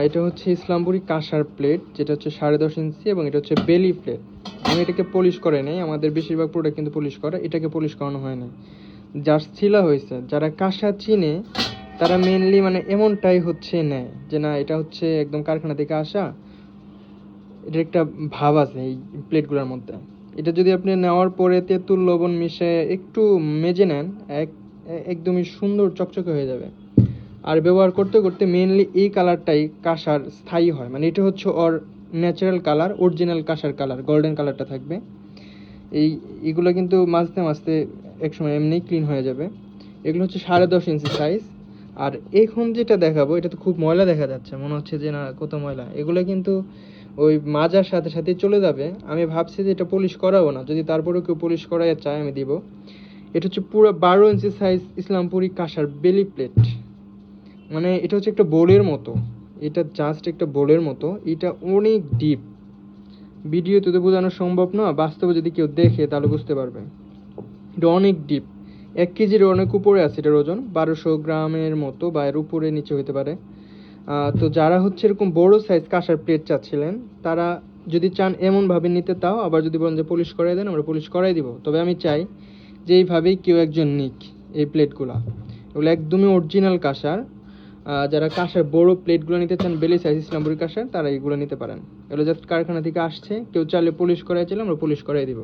এটা হচ্ছে ইসলামপুরি কাঁসার প্লেট, যেটা হচ্ছে 10.5 ইঞ্চি, এবং এটা হচ্ছে বেলি প্লেট। আমি এটাকে পলিশ করে নেই, আমাদের বেশিরভাগ প্রোডাক্ট কিন্তু পলিশ করা, এটাকে পলিশ করানো হয় না, জাস্ট ছিলা হয়েছে। যারা কাঁসা চিনে তারা মেনলি মানে এমনটাই হচ্ছে নেয় যে না এটা হচ্ছে একদম কারখানা থেকে আসা, এটার একটা ভাব আছে এই প্লেটগুলোর মধ্যে। এটা যদি আপনি নেওয়ার পরে তেঁতুল লবণ মিশিয়ে একটু মেজে নেন, একদমই সুন্দর চকচকে হয়ে যাবে। আর ব্যবহার করতে করতে মেনলি এই কালারটাই কাঁসার স্থায়ী হয়, মানে এটা হচ্ছে ওর ন্যাচারাল কালার, অরিজিনাল কাঁসার কালার, গোল্ডেন কালারটা থাকবে। এইগুলো কিন্তু মাজতে মাজতে একসময় এমনি ক্লিন হয়ে যাবে। এগুলো হচ্ছে 10.5 ইঞ্চি সাইজ। আর এখন যেটা দেখাবো এটা তো খুব ময়লা দেখা যাচ্ছে, মনে হচ্ছে যে না কত ময়লা, এগুলো কিন্তু ওই মাজার সাথে সাথে চলে যাবে। আমি ভাবছি যে এটা পলিশ করাবো না, যদি তারপরেও কেউ পলিশ করাইয়া চায় আমি দিব। এটা হচ্ছে পুরো 12 ইঞ্চি সাইজ ইসলামপুরি কাঁসার বেলি প্লেট। মানে এটা হচ্ছে একটা বোলের মতো, এটা জাস্ট একটা বোলের মতো, এটা অনেক ডিপ। ভিডিওতে তো বোঝানো সম্ভব না, বাস্তবে যদি কেউ দেখে তাহলে বুঝতে পারবে। এটা অনেক ডিপ, 1 কেজির অনেক উপরে আছে এটার ওজন, 1200 গ্রামের মতো বা এর উপরে নিচে হতে পারে। তো যারা হচ্ছে এরকম বড় সাইজ কাঁসার প্লেট চাচ্ছিলেন, তারা যদি চান এমনভাবে নিতে, তাও আবার যদি বলেন যে পলিশ করাই দেন, আমরা পলিশ করাই দিব। তবে আমি চাই যে এইভাবেই কেউ একজন নিক এই প্লেটগুলো, এগুলো একদমই অরিজিনাল কাঁসার। যারা কাঁসার বড় প্লেটগুলো নিতে চান বেলি সাইজ ইসলামপুরি কাঁসার, তারা এইগুলো নিতে পারেন। এগুলো জাস্ট কারখানা থেকে আসছে, কেউ চাইলে পলিশ করাই চাইলে আমরা পলিশ করাই দিব।